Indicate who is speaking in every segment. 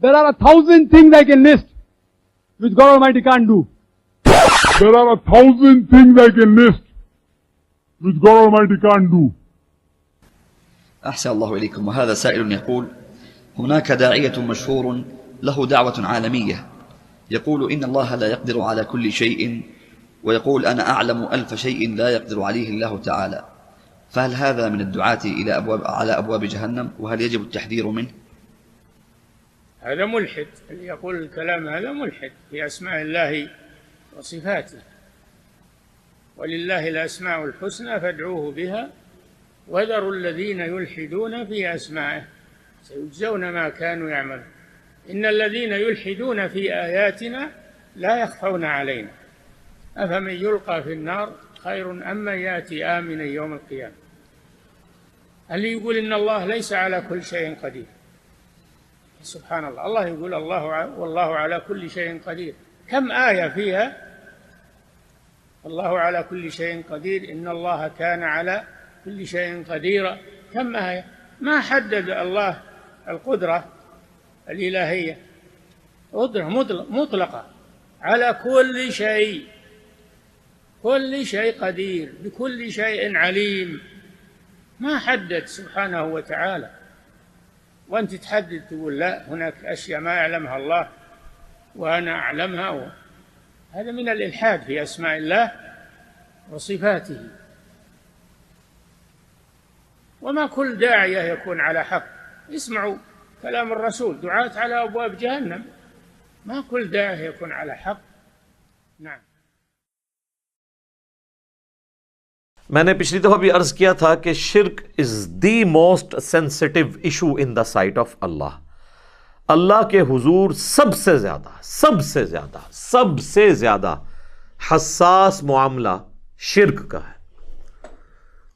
Speaker 1: There are 1,000 things I can list which God Almighty can't do.
Speaker 2: There are 1,000 things I can list which God Almighty can't do.
Speaker 3: أحسن الله إليكم. وهذا سائل يقول: هناك داعية مشهور له دعوة عالمية يقول إن الله لا يقدر على كل شيء، ويقول أنا أعلم 1000 شيء لا يقدر عليه الله تعالى، فهل هذا من الدعاة على أبواب جهنم، وهل يجب التحذير منه؟
Speaker 4: هذا ملحد، اللي يقول الكلام هذا ملحد في أسماء الله وصفاته. ولله الأسماء الحسنى فادعوه بها وذروا الذين يلحدون في أسمائه سيجزون ما كانوا يعملون. إن الذين يلحدون في آياتنا لا يخفون علينا أفمن يلقى في النار خير أم من يأتي آمنا يوم القيامة. اللي يقول إن الله ليس على كل شيء قدير، سبحان الله، الله يقول والله على كل شيء قدير. كم آية فيها الله على كل شيء قدير، إن الله كان على كل شيء قديرا. كم آية؟ ما حدد الله القدرة الإلهية، قدرة مطلقة على كل شيء، كل شيء قدير، بكل شيء عليم، ما حدد سبحانه وتعالى. وأنت تحدد تقول لا، هناك أشياء ما يعلمها الله وأنا أعلمها، هذا من الإلحاد في أسماء الله وصفاته. وما كل داعية يكون على حق. اسمعوا كلام الرسول: دعاة على أبواب جهنم. ما كل داعية يكون على حق. نعم.
Speaker 5: میں نے پچھلی دفعہ بھی عرض کیا تھا کہ شرک is the most sensitive issue in the sight of Allah. Allah کے حضور سب سے زیادہ حساس معاملہ شرک کا ہے،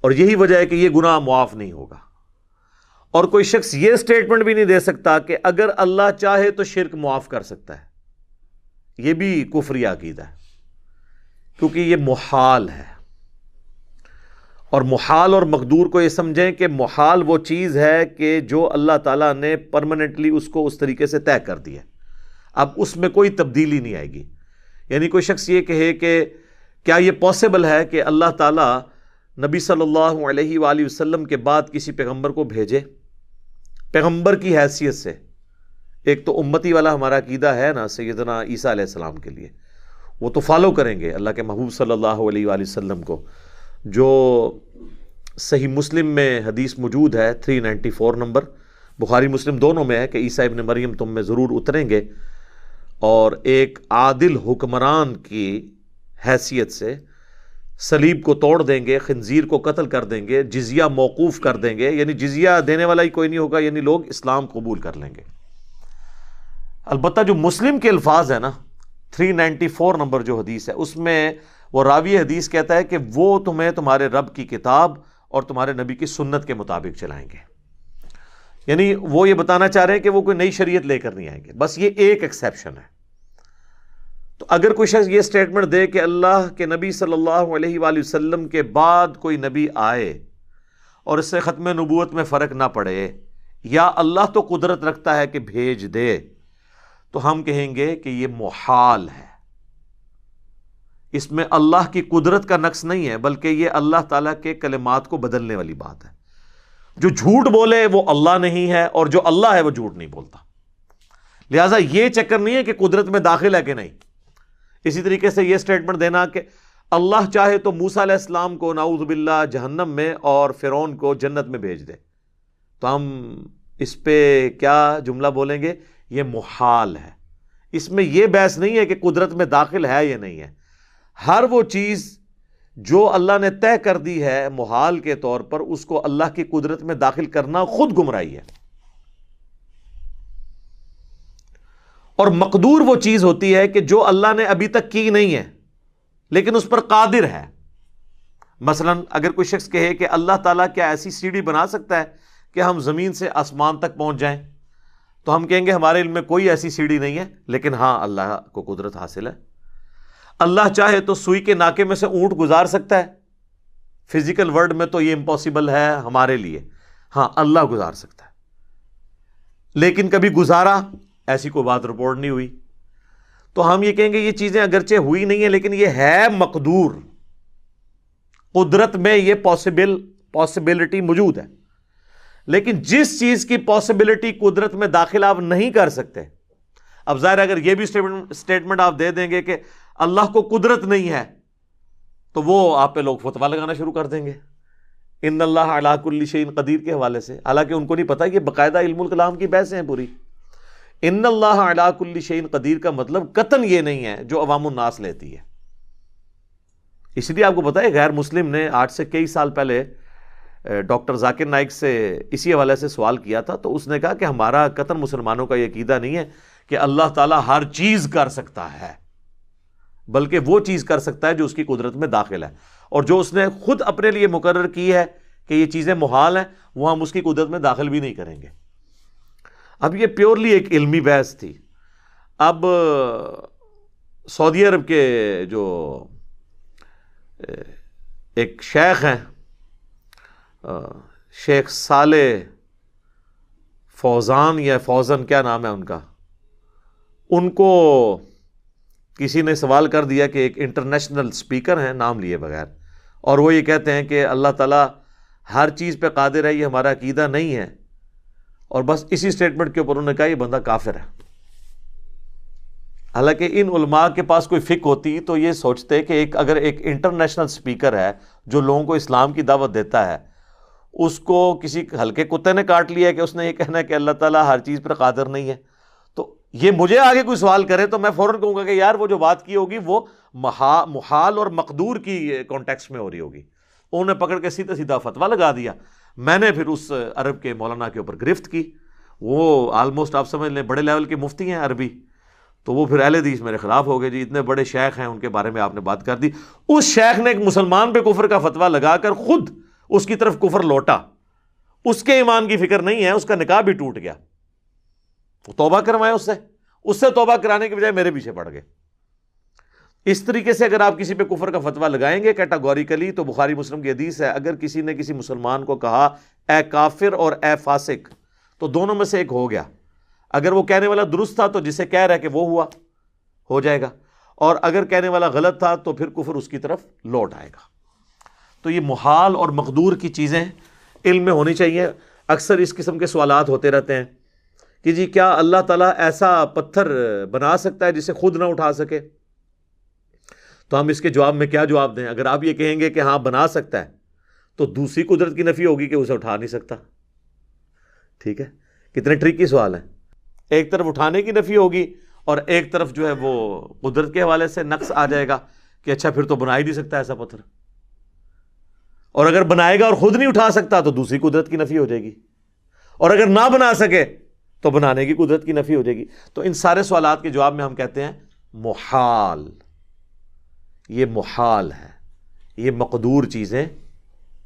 Speaker 5: اور یہی وجہ ہے کہ یہ گناہ معاف نہیں ہوگا. اور کوئی شخص یہ سٹیٹمنٹ بھی نہیں دے سکتا کہ اگر اللہ چاہے تو شرک معاف کر سکتا ہے. یہ بھی کفری عقیدہ ہے، کیونکہ یہ محال ہے. اور محال اور مقدور کو یہ سمجھیں کہ محال وہ چیز ہے کہ جو اللہ تعالیٰ نے پرماننٹلی اس کو اس طریقے سے طے کر دیا، اب اس میں کوئی تبدیلی نہیں آئے گی. یعنی کوئی شخص یہ کہے کہ کیا یہ پاسبل ہے کہ اللہ تعالیٰ نبی صلی اللہ علیہ وآلہ وسلم کے بعد کسی پیغمبر کو بھیجے پیغمبر کی حیثیت سے؟ ایک تو امتی والا ہمارا عقیدہ ہے نا سیدنا عیسیٰ علیہ السلام کے لیے، وہ تو فالو کریں گے اللہ کے محبوب صلی اللہ علیہ وآلہ وسلم کو. جو صحیح مسلم میں حدیث موجود ہے 394 نمبر، بخاری مسلم دونوں میں ہے کہ عیسیٰ ابن مریم تم میں ضرور اتریں گے اور ایک عادل حکمران کی حیثیت سے صلیب کو توڑ دیں گے، خنزیر کو قتل کر دیں گے، جزیہ موقوف کر دیں گے، یعنی جزیہ دینے والا ہی کوئی نہیں ہوگا، یعنی لوگ اسلام قبول کر لیں گے. البتہ جو مسلم کے الفاظ ہیں نا 394 نمبر جو حدیث ہے، اس میں وہ راوی حدیث کہتا ہے کہ وہ تمہیں تمہارے رب کی کتاب اور تمہارے نبی کی سنت کے مطابق چلائیں گے. یعنی وہ یہ بتانا چاہ رہے ہیں کہ وہ کوئی نئی شریعت لے کر نہیں آئیں گے. بس یہ ایک ایکسیپشن ہے. تو اگر کوئی شخص یہ سٹیٹمنٹ دے کہ اللہ کے نبی صلی اللہ علیہ وآلہ وسلم کے بعد کوئی نبی آئے اور اس سے ختم نبوت میں فرق نہ پڑے، یا اللہ تو قدرت رکھتا ہے کہ بھیج دے، تو ہم کہیں گے کہ یہ محال ہے. اس میں اللہ کی قدرت کا نقص نہیں ہے، بلکہ یہ اللہ تعالیٰ کے کلمات کو بدلنے والی بات ہے. جو جھوٹ بولے وہ اللہ نہیں ہے، اور جو اللہ ہے وہ جھوٹ نہیں بولتا. لہٰذا یہ چکر نہیں ہے کہ قدرت میں داخل ہے کہ نہیں. اسی طریقے سے یہ سٹیٹمنٹ دینا کہ اللہ چاہے تو موسیٰ علیہ السلام کو نعوذ باللہ جہنم میں اور فرعون کو جنت میں بھیج دے، تو ہم اس پہ کیا جملہ بولیں گے؟ یہ محال ہے. اس میں یہ بحث نہیں ہے کہ قدرت میں داخل ہے یا نہیں ہے. ہر وہ چیز جو اللہ نے طے کر دی ہے محال کے طور پر، اس کو اللہ کی قدرت میں داخل کرنا خود گمراہی ہے. اور مقدور وہ چیز ہوتی ہے کہ جو اللہ نے ابھی تک کی نہیں ہے لیکن اس پر قادر ہے. مثلا اگر کوئی شخص کہے کہ اللہ تعالیٰ کیا ایسی سیڑھی بنا سکتا ہے کہ ہم زمین سے آسمان تک پہنچ جائیں، تو ہم کہیں گے ہمارے علم میں کوئی ایسی سیڑھی نہیں ہے، لیکن ہاں اللہ کو قدرت حاصل ہے. اللہ چاہے تو سوئی کے ناکے میں سے اونٹ گزار سکتا ہے. فزیکل ورلڈ میں تو یہ امپاسبل ہے ہمارے لیے، ہاں اللہ گزار سکتا ہے. لیکن کبھی گزارا ایسی کوئی بات رپورٹ نہیں ہوئی، تو ہم یہ کہیں گے یہ چیزیں اگرچہ ہوئی نہیں ہیں لیکن یہ ہے مقدور، قدرت میں یہ پاسبلٹی موجود ہے. لیکن جس چیز کی پاسبلٹی قدرت میں داخل آپ نہیں کر سکتے، اب ظاہر ہے اگر یہ بھی سٹیٹمنٹ آپ دے دیں گے کہ اللہ کو قدرت نہیں ہے تو وہ آپ پہ لوگ فتویٰ لگانا شروع کر دیں گے ان اللہ علی کل شیء قدیر کے حوالے سے، حالانکہ ان کو نہیں پتا، یہ باقاعدہ علم الکلام کی بحثیں ہیں پوری. ان اللہ علی کل شیء قدیر کا مطلب قطعاً یہ نہیں ہے جو عوام الناس لیتی ہے. اس لیے آپ کو پتا ہے غیر مسلم نے آج سے کئی سال پہلے ڈاکٹر ذاکر نائک سے اسی حوالے سے سوال کیا تھا، تو اس نے کہا کہ ہمارا قطعاً مسلمانوں کا یہ عقیدہ نہیں ہے کہ اللہ تعالیٰ ہر چیز کر سکتا ہے، بلکہ وہ چیز کر سکتا ہے جو اس کی قدرت میں داخل ہے، اور جو اس نے خود اپنے لیے مقرر کی ہے کہ یہ چیزیں محال ہیں وہ ہم اس کی قدرت میں داخل بھی نہیں کریں گے. اب یہ پیورلی ایک علمی بحث تھی. اب سعودی عرب کے جو ایک شیخ ہیں شیخ صالح فوزان یا فوزن کیا نام ہے ان کا، ان کو کسی نے سوال کر دیا کہ ایک انٹرنیشنل سپیکر ہیں نام لیے بغیر، اور وہ یہ کہتے ہیں کہ اللہ تعالیٰ ہر چیز پہ قادر ہے، یہ ہمارا عقیدہ نہیں ہے، اور بس اسی سٹیٹمنٹ کے اوپر انہوں نے کہا یہ بندہ کافر ہے. حالانکہ ان علماء کے پاس کوئی فقہ ہوتی تو یہ سوچتے کہ اگر ایک انٹرنیشنل سپیکر ہے جو لوگوں کو اسلام کی دعوت دیتا ہے، اس کو کسی ہلکے کتے نے کاٹ لیا ہے کہ اس نے یہ کہنا ہے کہ اللہ تعالیٰ ہر چیز پر قادر نہیں ہے، تو یہ مجھے آگے کوئی سوال کرے تو میں فوراً کہوں گا کہ یار وہ جو بات کی ہوگی وہ محال اور مقدور کی کانٹیکسٹ میں ہو رہی ہوگی. انہوں نے پکڑ کے سیدھا سیدھا فتویٰ لگا دیا. میں نے پھر اس عرب کے مولانا کے اوپر گرفت کی، وہ آلموسٹ آپ سمجھ لیں بڑے لیول کے مفتی ہیں عربی، تو وہ پھر اہل حدیث میرے خلاف ہو گئے، جی اتنے بڑے شیخ ہیں ان کے بارے میں آپ نے بات کر دی. اس شیخ نے ایک مسلمان پہ کفر کا فتویٰ لگا کر خود اس کی طرف کفر لوٹا، اس کے ایمان کی فکر نہیں ہے، اس کا نکاح بھی ٹوٹ گیا، وہ توبہ کروائے اس سے توبہ کرانے کی بجائے میرے پیچھے پڑ گئے. اس طریقے سے اگر آپ کسی پہ کفر کا فتویٰ لگائیں گے کیٹاگوریکلی، تو بخاری مسلم کی حدیث ہے اگر کسی نے کسی مسلمان کو کہا اے کافر اور اے فاسق، تو دونوں میں سے ایک ہو گیا. اگر وہ کہنے والا درست تھا تو جسے کہہ رہا ہے کہ وہ ہو جائے گا، اور اگر کہنے والا غلط تھا تو پھر کفر اس کی طرف لوٹ آئے گا. تو یہ محال اور مقدور کی چیزیں علم میں ہونی چاہیے. اکثر اس قسم کے سوالات ہوتے رہتے ہیں کہ جی کیا اللہ تعالیٰ ایسا پتھر بنا سکتا ہے جسے خود نہ اٹھا سکے؟ تو ہم اس کے جواب میں کیا جواب دیں؟ اگر آپ یہ کہیں گے کہ ہاں بنا سکتا ہے تو دوسری قدرت کی نفی ہوگی کہ اسے اٹھا نہیں سکتا. ٹھیک ہے، کتنے ٹرکی سوال ہیں. ایک طرف اٹھانے کی نفی ہوگی اور ایک طرف جو ہے وہ قدرت کے حوالے سے نقص آ جائے گا کہ اچھا پھر تو بنا ہی نہیں سکتا ایسا پتھر، اور اگر بنائے گا اور خود نہیں اٹھا سکتا تو دوسری قدرت کی نفی ہو جائے گی، اور اگر نہ بنا سکے تو بنانے کی قدرت کی نفی ہو جائے گی. تو ان سارے سوالات کے جواب میں ہم کہتے ہیں محال، یہ محال ہے، یہ مقدور چیزیں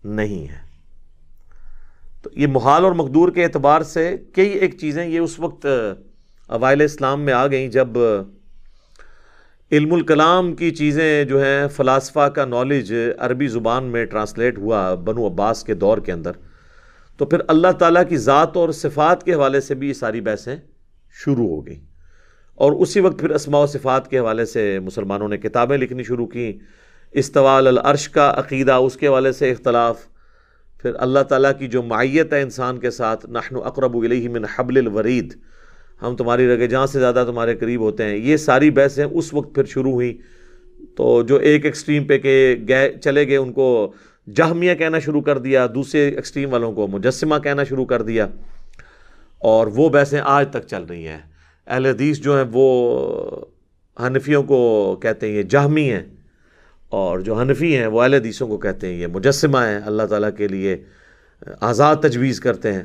Speaker 5: نہیں ہیں. تو یہ محال اور مقدور کے اعتبار سے کئی ایک چیزیں یہ اس وقت اوائل اسلام میں آ گئیں جب علم الکلام کی چیزیں جو ہیں فلاسفہ کا نالج عربی زبان میں ٹرانسلیٹ ہوا بنو عباس کے دور کے اندر، تو پھر اللہ تعالیٰ کی ذات اور صفات کے حوالے سے بھی یہ ساری بحثیں شروع ہو گئیں. اور اسی وقت پھر اسماء و صفات کے حوالے سے مسلمانوں نے کتابیں لکھنی شروع کیں. استواء علی العرش کا عقیدہ، اس کے حوالے سے اختلاف، پھر اللہ تعالیٰ کی جو معیت ہے انسان کے ساتھ، نحن اقرب الیہ من حبل الورید، ہم تمہاری رگے جان سے زیادہ تمہارے قریب ہوتے ہیں، یہ ساری بحثیں اس وقت پھر شروع ہوئیں. تو جو ایک ایکسٹریم پہ چلے گئے ان کو جہمیہ کہنا شروع کر دیا، دوسرے ایکسٹریم والوں کو مجسمہ کہنا شروع کر دیا، اور وہ بحثیں آج تک چل رہی ہیں. اہل حدیث جو ہیں وہ حنفیوں کو کہتے ہیں یہ جہمی ہیں، اور جو حنفی ہیں وہ اہل حدیثوں کو کہتے ہیں یہ مجسمہ ہیں، اللہ تعالیٰ کے لیے آزاد تجویز کرتے ہیں.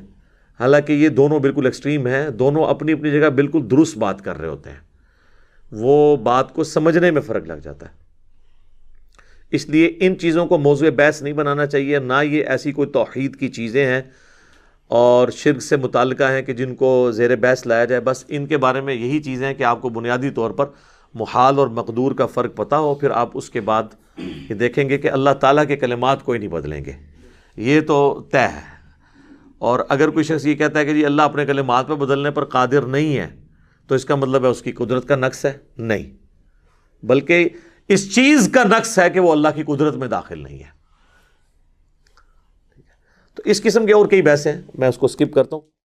Speaker 5: حالانکہ یہ دونوں بالکل ایکسٹریم ہیں، دونوں اپنی اپنی جگہ بالکل درست بات کر رہے ہوتے ہیں، وہ بات کو سمجھنے میں فرق لگ جاتا ہے. اس لیے ان چیزوں کو موضوع بحث نہیں بنانا چاہیے، نہ یہ ایسی کوئی توحید کی چیزیں ہیں اور شرک سے متعلقہ ہیں کہ جن کو زیر بحث لایا جائے. بس ان کے بارے میں یہی چیزیں ہیں کہ آپ کو بنیادی طور پر محال اور مقدور کا فرق پتہ ہو، پھر آپ اس کے بعد یہ دیکھیں گے کہ اللہ تعالیٰ کے کلمات کوئی نہیں بدلیں گے، یہ تو طے ہے. اور اگر کوئی شخص یہ کہتا ہے کہ جی اللہ اپنے کلمات پہ بدلنے پر قادر نہیں ہے، تو اس کا مطلب ہے اس کی قدرت کا نقص ہے؟ نہیں، بلکہ اس چیز کا نقص ہے کہ وہ اللہ کی قدرت میں داخل نہیں ہے۔ تو اس قسم کے اور کئی بحثیں ہیں، میں اس کو سکپ کرتا ہوں۔